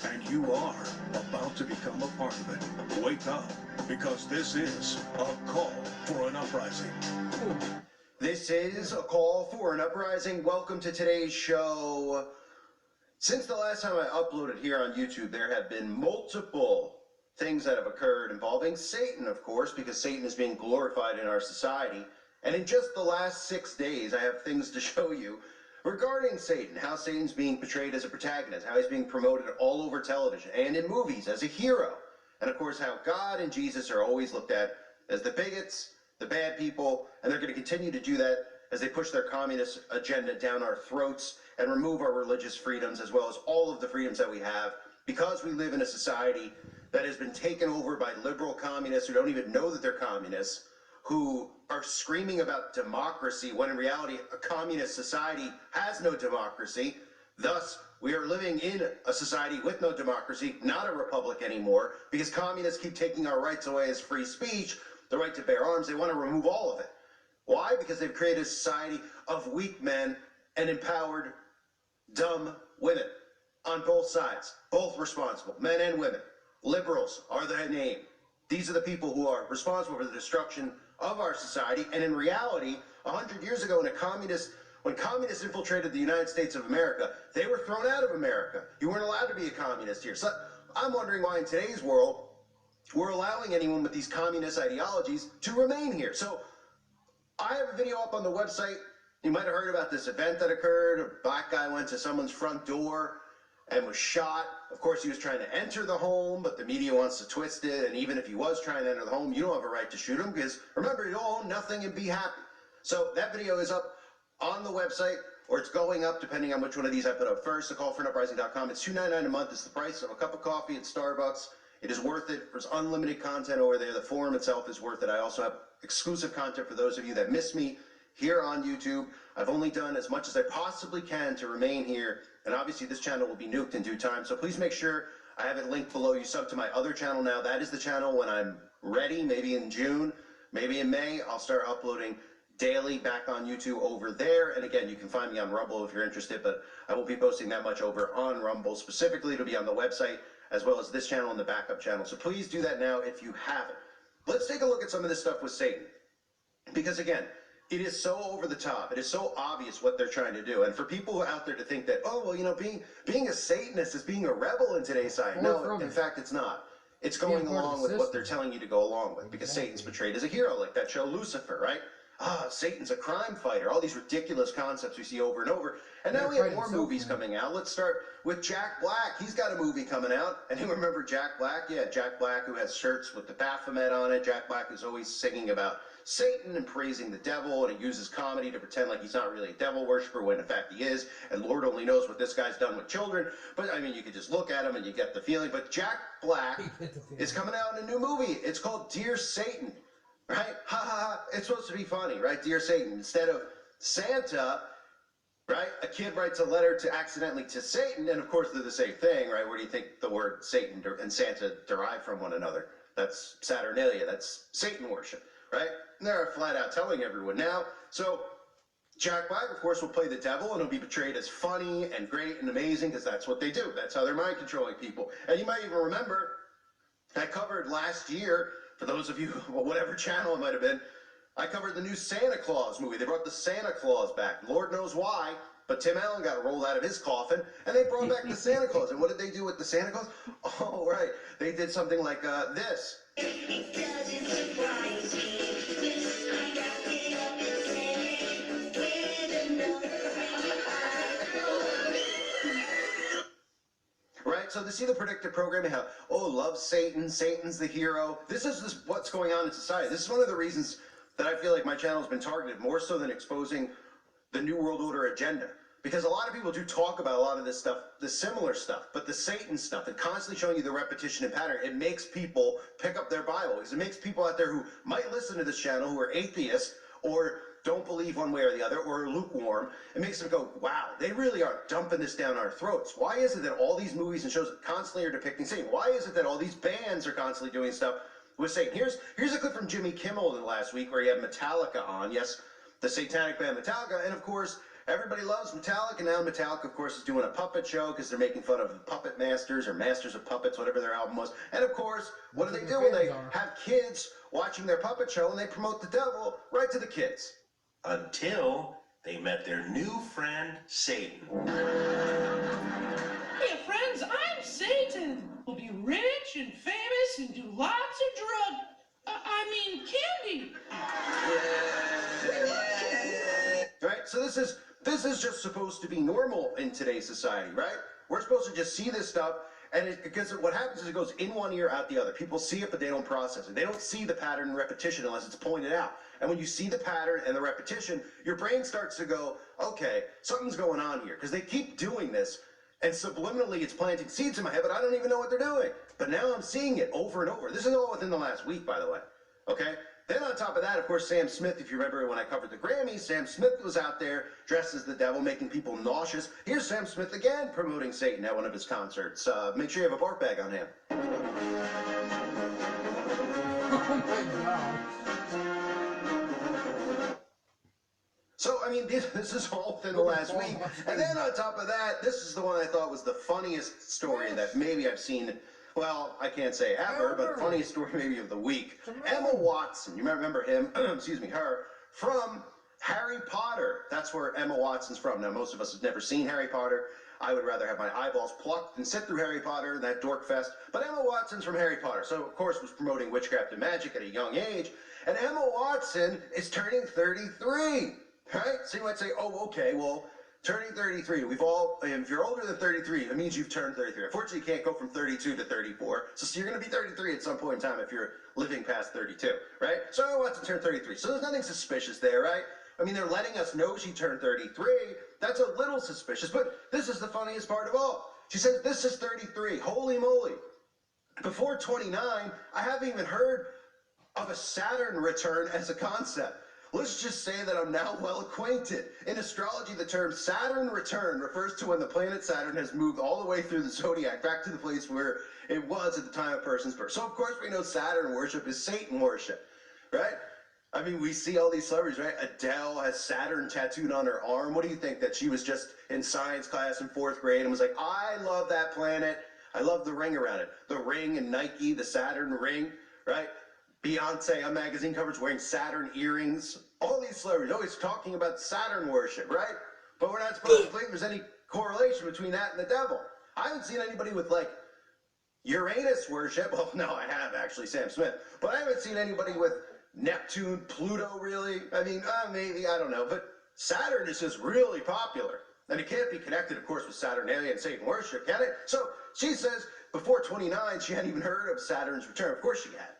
And you are about to become a part of it. Wake up, because this is a call for an uprising. This is a call for an uprising. Welcome to today's show. Since the last time I uploaded here on YouTube, there have been multiple things that have occurred involving Satan, of course, because Satan is being glorified in our society. And in just the last 6 days, I have things to show you regarding Satan, how Satan's being portrayed as a protagonist, how he's being promoted all over television and in movies as a hero. And of course, how God and Jesus are always looked at as the bigots, the bad people, and they're going to continue to do that as they push their communist agenda down our throats and remove our religious freedoms as well as all of the freedoms that we have, because we live in a society that has been taken over by liberal communists who don't even know that they're communists, who are screaming about democracy when in reality a communist society has no democracy. Thus, we are living in a society with no democracy, not a republic anymore, because communists keep taking our rights away as free speech, the right to bear arms. They want to remove all of it. Why? Because they've created a society of weak men and empowered dumb women on both sides, both responsible, men and women. Liberals are their name. These are the people who are responsible for the destruction of our society. And in reality, 100 years ago, when communists infiltrated the United States of America, they were thrown out of America. You weren't allowed to be a communist here. So I'm wondering why in today's world, we're allowing anyone with these communist ideologies to remain here. So I have a video up on the website. You might have heard about this event that occurred. A black guy went to someone's front door and was shot. Of course, he was trying to enter the home, but the media wants to twist it. And even if he was trying to enter the home, you don't have a right to shoot him because, remember, you own nothing and be happy. So that video is up on the website, or it's going up depending on which one of these I put up first. The callforanuprising.com. It's $2.99 a month. It's the price of a cup of coffee at Starbucks. It is worth it. There's unlimited content over there. The forum itself is worth it. I also have exclusive content for those of you that miss me here on YouTube. I've only done as much as I possibly can to remain here, and obviously this channel will be nuked in due time, so please make sure I have it linked below. You sub to my other channel now. That is the channel when I'm ready, maybe in June, maybe in May, I'll start uploading daily back on YouTube over there. And again, you can find me on Rumble if you're interested, but I won't be posting that much over on Rumble. Specifically, it'll be on the website as well as this channel and the backup channel. So please do that now if you haven't. Let's take a look at some of this stuff with Satan. Because again, it is so over the top. It is so obvious what they're trying to do. And for people out there to think that, oh, well, you know, being a Satanist is being a rebel in today's society. No, in fact, it's not. It's going along with what they're telling you to go along with, because Satan's portrayed as a hero, like that show Lucifer, right? Satan's a crime fighter. All these ridiculous concepts we see over and over. And now we have more movies coming out. Let's start with Jack Black. He's got a movie coming out. And you remember Jack Black? Yeah, Jack Black, who has shirts with the Baphomet on it. Jack Black is always singing about Satan and praising the devil, and he uses comedy to pretend like he's not really a devil worshiper when in fact he is. And Lord only knows what this guy's done with children. But I mean, you could just look at him and you get the feeling. But Jack Black is coming out in a new movie. It's called Dear Satan. Right? Ha ha ha. It's supposed to be funny, right? Dear Satan. Instead of Santa, right? A kid writes a letter accidentally to Satan, and of course they're the same thing, right? Where do you think the word Satan and Santa derive from one another? That's Saturnalia. That's Satan worship, right? And they're flat out telling everyone now. So Jack Black, of course, will play the devil, and he'll be portrayed as funny and great and amazing because that's what they do. That's how they're mind controlling people. And you might even remember I covered last year, for those of you, well, whatever channel it might have been, I covered the new Santa Claus movie. They brought the Santa Claus back. Lord knows why, but Tim Allen got rolled out of his coffin, and they brought back the Santa Claus. And what did they do with the Santa Claus? Oh, right. They did something like this. Right, so to see the predictive programming, how, oh, love Satan, Satan's the hero. This is just what's going on in society. This is one of the reasons that I feel like my channel has been targeted more so than exposing the New World Order agenda. Because a lot of people do talk about a lot of this stuff, the similar stuff, but the Satan stuff, and constantly showing you the repetition and pattern, it makes people pick up their Bible. Because it makes people out there who might listen to this channel who are atheists or don't believe one way or the other, or are lukewarm. It makes them go, wow, they really are dumping this down our throats. Why is it that all these movies and shows constantly are depicting Satan? Why is it that all these bands are constantly doing stuff with Satan? Here's a clip from Jimmy Kimmel in the last week where he had Metallica on. Yes, the satanic band Metallica. And of course, Everybody loves Metallica, and now Metallica, of course, is doing a puppet show because they're making fun of the Puppet Masters or Masters of Puppets, whatever their album was. And of course, what do they do when they have kids watching their puppet show and they promote the devil right to the kids? Until they met their new friend, Satan. Hey, friends, I'm Satan. We'll be rich and famous and do lots of candy. Right? So this is just supposed to be normal in today's society, right? We're supposed to just see this stuff, and because what happens is it goes in one ear, out the other. People see it, but they don't process it. They don't see the pattern and repetition unless it's pointed out. And when you see the pattern and the repetition, your brain starts to go, okay, something's going on here. Because they keep doing this, and subliminally it's planting seeds in my head, but I don't even know what they're doing. But now I'm seeing it over and over. This is all within the last week, by the way. Okay? Then on top of that, of course, Sam Smith, if you remember when I covered the Grammys, Sam Smith was out there dressed as the devil, making people nauseous. Here's Sam Smith again promoting Satan at one of his concerts. Make sure you have a barf bag on hand. Oh my God. So, I mean, this is all within the last week. And then on top of that, this is the one I thought was the funniest story that maybe I've seen. Well, I can't say ever, but funniest story maybe of the week. Emma Watson, you remember him, excuse me, her, from Harry Potter. That's where Emma Watson's from. Now, most of us have never seen Harry Potter. I would rather have my eyeballs plucked than sit through Harry Potter, that dork fest. But Emma Watson's from Harry Potter, so of course was promoting witchcraft and magic at a young age. And Emma Watson is turning 33, right? So you might say, oh, okay, well, turning 33, we've all, if you're older than 33, it means you've turned 33. Unfortunately, you can't go from 32 to 34. So you're going to be 33 at some point in time if you're living past 32, right? So I want to turn 33. So there's nothing suspicious there, right? I mean, they're letting us know she turned 33. That's a little suspicious, but this is the funniest part of all. She says, this is 33. Holy moly. Before 29, I haven't even heard of a Saturn return as a concept. Let's just say that I'm now well acquainted. In astrology, the term Saturn return refers to when the planet Saturn has moved all the way through the zodiac back to the place where it was at the time of a person's birth. So, of course, we know Saturn worship is Satan worship, right? I mean, we see all these celebrities, right? Adele has Saturn tattooed on her arm. What do you think, that she was just in science class in 4th grade and was like, I love that planet. I love the ring around it. The ring and Nike, the Saturn ring, right? Beyonce on magazine covers wearing Saturn earrings. All these celebrities always talking about Saturn worship, right? But we're not supposed to believe there's any correlation between that and the devil. I haven't seen anybody with, like, Uranus worship. Well, no, I have, actually, Sam Smith. But I haven't seen anybody with Neptune, Pluto, really. I mean, maybe, I don't know. But Saturn is just really popular. And it can't be connected, of course, with Saturnalia and Satan worship, can it? So she says before 29, she hadn't even heard of Saturn's return. Of course she had.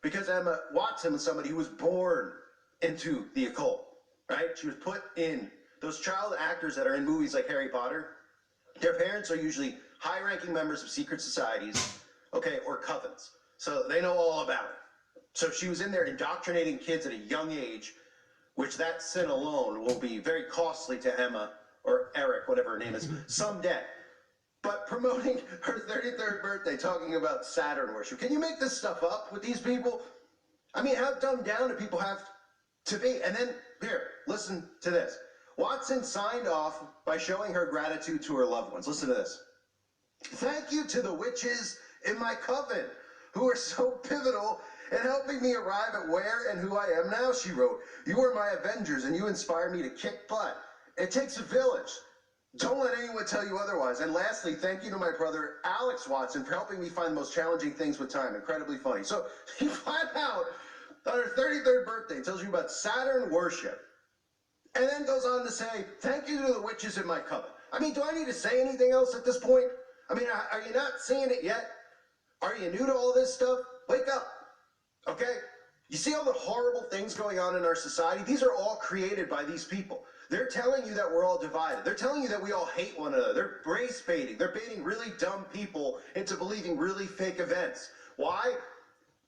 Because Emma Watson was somebody who was born into the occult, right? She was put in. Those child actors that are in movies like Harry Potter, their parents are usually high-ranking members of secret societies, okay, or covens. So they know all about it. So she was in there indoctrinating kids at a young age, which that sin alone will be very costly to Emma, or Eric, whatever her name is, someday. But promoting her 33rd birthday, talking about Saturn worship. Can you make this stuff up with these people? I mean, how dumbed down do people have to be? And then, here, listen to this. Watson signed off by showing her gratitude to her loved ones. Listen to this. Thank you to the witches in my coven, who are so pivotal in helping me arrive at where and who I am now, she wrote. You are my Avengers, and you inspire me to kick butt. It takes a village. Don't let anyone tell you otherwise. And lastly, thank you to my brother, Alex Watson, for helping me find the most challenging things with time. Incredibly funny. So he flat out, on her 33rd birthday, tells you about Saturn worship. And then goes on to say, thank you to the witches in my coven. I mean, do I need to say anything else at this point? I mean, are you not seeing it yet? Are you new to all this stuff? Wake up, okay? You see all the horrible things going on in our society? These are all created by these people. They're telling you that we're all divided. They're telling you that we all hate one another. They're race baiting. They're baiting really dumb people into believing really fake events. Why?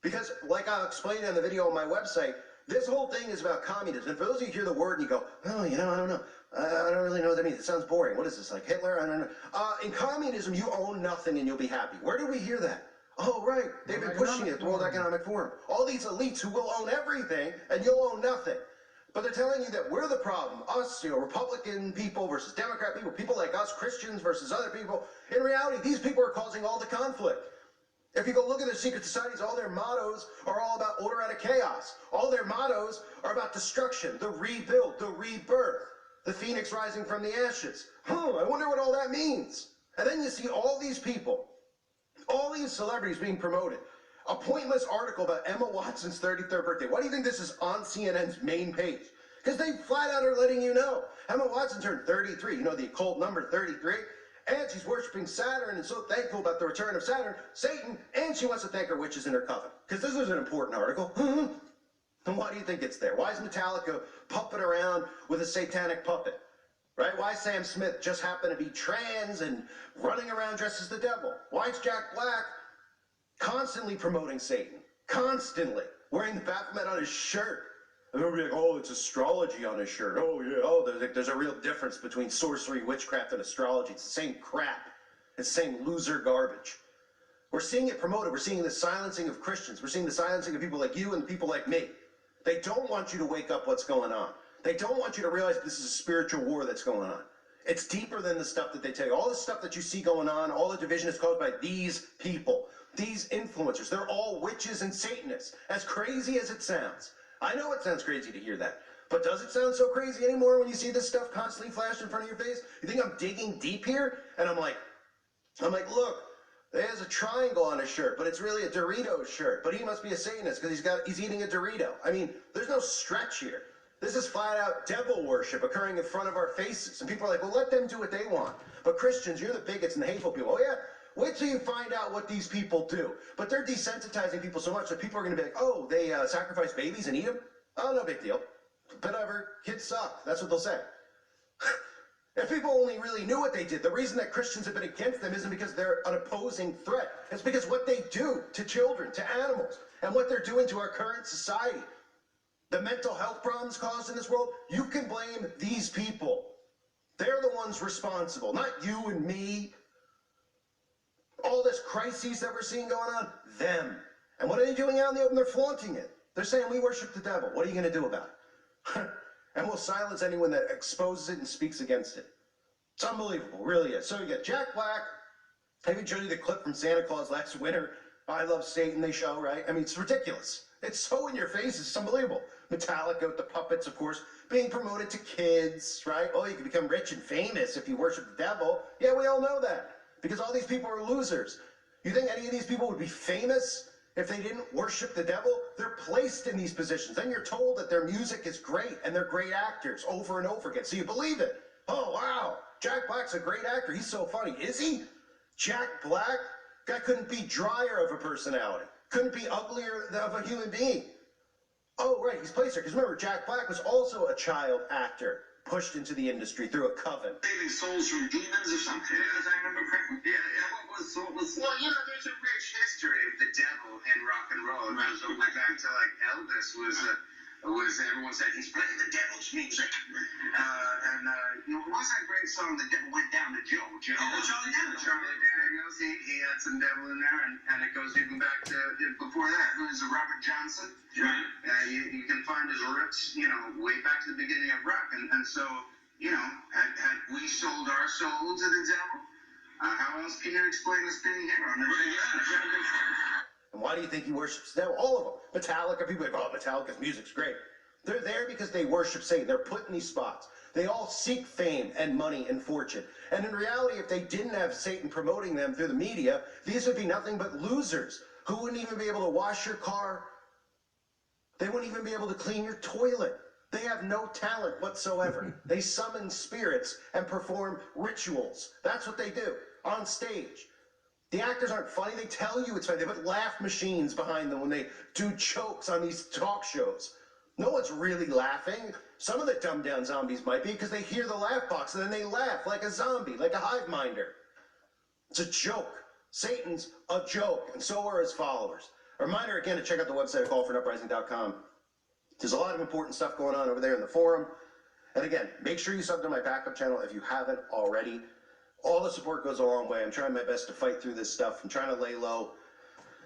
Because, like I'll explain in the video on my website, this whole thing is about communism. And for those of you who hear the word and you go, oh, you know, I don't know. I don't really know what that means. It sounds boring. What is this, like Hitler? I don't know. In communism, you own nothing and you'll be happy. Where did we hear that? Oh, right. They've been pushing it at the World Economic Forum. All these elites who will own everything and you'll own nothing. But they're telling you that we're the problem, us, Republican people versus Democrat people, people like us, Christians versus other people. In reality, these people are causing all the conflict. If you go look at their secret societies, all their mottos are all about order out of chaos. All their mottos are about destruction, the rebuild, the rebirth, the phoenix rising from the ashes. I wonder what all that means. And then you see all these people, all these celebrities being promoted. A pointless article about Emma Watson's 33rd birthday. Why do you think this is on CNN's main page? Because they flat out are letting you know. Emma Watson turned 33, you know, the occult number 33. And she's worshiping Saturn and so thankful about the return of Saturn, Satan, and she wants to thank her witches in her coven. Because this is an important article. And why do you think it's there? Why is Metallica puppet around with a satanic puppet? Right? Why Sam Smith just happened to be trans and running around dressed as the devil? Why is Jack Black constantly promoting Satan? Constantly. Wearing the Baphomet on his shirt. And they'll be like, oh, it's astrology on his shirt. Oh, yeah. Oh, there's a real difference between sorcery, witchcraft, and astrology. It's the same crap. It's the same loser garbage. We're seeing it promoted. We're seeing the silencing of Christians. We're seeing the silencing of people like you and people like me. They don't want you to wake up what's going on. They don't want you to realize this is a spiritual war that's going on. It's deeper than the stuff that they tell you. All the stuff that you see going on, all the division is caused by these people, these influencers. They're all witches and Satanists, as crazy as it sounds. I know it sounds crazy to hear that, but does it sound so crazy anymore when you see this stuff constantly flashed in front of your face? You think I'm digging deep here? And I'm like, look, there's a triangle on his shirt, but it's really a Doritos shirt. But he must be a Satanist because he's eating a Dorito. I mean, there's no stretch here. This is flat out devil worship occurring in front of our faces. And people are like, well, let them do what they want. But Christians, you're the bigots and the hateful people. Oh yeah, wait till you find out what these people do. But they're desensitizing people so much that people are going to be like, oh, they sacrifice babies and eat them? Oh, no big deal. Whatever, kids suck. That's what they'll say. If people only really knew what they did, the reason that Christians have been against them isn't because they're an opposing threat. It's because what they do to children, to animals, and what they're doing to our current society, the mental health problems caused in this world, you can blame these people. They're the ones responsible, not you and me. All this crises that we're seeing going on, them. And what are they doing out in the open? They're flaunting it. They're saying, we worship the devil. What are you going to do about it? And we'll silence anyone that exposes it and speaks against it. It's unbelievable, really is. So you get Jack Black. I even showed you the clip from Santa Claus last winter. I Love Satan, they show, right? I mean, it's ridiculous. It's so in your face, it's unbelievable. Metallica with the puppets, of course, being promoted to kids, right? Oh, you can become rich and famous if you worship the devil. Yeah, we all know that. Because all these people are losers. You think any of these people would be famous if they didn't worship the devil? They're placed in these positions. Then you're told that their music is great and they're great actors over and over again. So you believe it. Oh, wow. Jack Black's a great actor. He's so funny. Is he? Jack Black? Guy couldn't be drier of a personality. Couldn't be uglier of a human being. Oh, right. He's placed there. Because remember, Jack Black was also a child actor pushed into the industry through a coven. Saving souls from demons or something, as I remember correctly. What was well, you know, there's a rich history of the devil in rock and roll. Right. So back to like Elvis was everyone said he's playing the devil's music. You know, what was that great song, The Devil Went Down to Joe? Charlie Daniels, he had some devil in there, and it goes even back to before that. It was Robert Johnson. Right. You can find his roots, you know, way back to the beginning of rock. And so, you know, had we sold our soul to the devil, how else can you explain us being here on this? And why do you think he worships the devil? All of them. Metallica, people are like, oh, Metallica's music's great. They're there because they worship Satan. They're put in these spots. They all seek fame and money and fortune. And in reality, if they didn't have Satan promoting them through the media, these would be nothing but losers who wouldn't even be able to wash your car. They wouldn't even be able to clean your toilet. They have no talent whatsoever. They summon spirits and perform rituals. That's what they do on stage. The actors aren't funny. They tell you it's funny. They put laugh machines behind them when they do jokes on these talk shows. No one's really laughing. Some of the dumbed down zombies might be because they hear the laugh box and then they laugh like a zombie, like a hive minder. It's a joke. Satan's a joke, and so are his followers. A reminder again to check out the website at callforuprising.com. There's a lot of important stuff going on over there in the forum. And again, make sure you sub to my backup channel if you haven't already. All the support goes a long way. I'm trying my best to fight through this stuff. I'm trying to lay low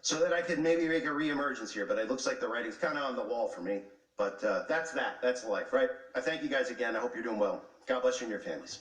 so that I can maybe make a re-emergence here, but it looks like the writing's kind of on the wall for me. But that's that. That's life, right? I thank you guys again. I hope you're doing well. God bless you and your families.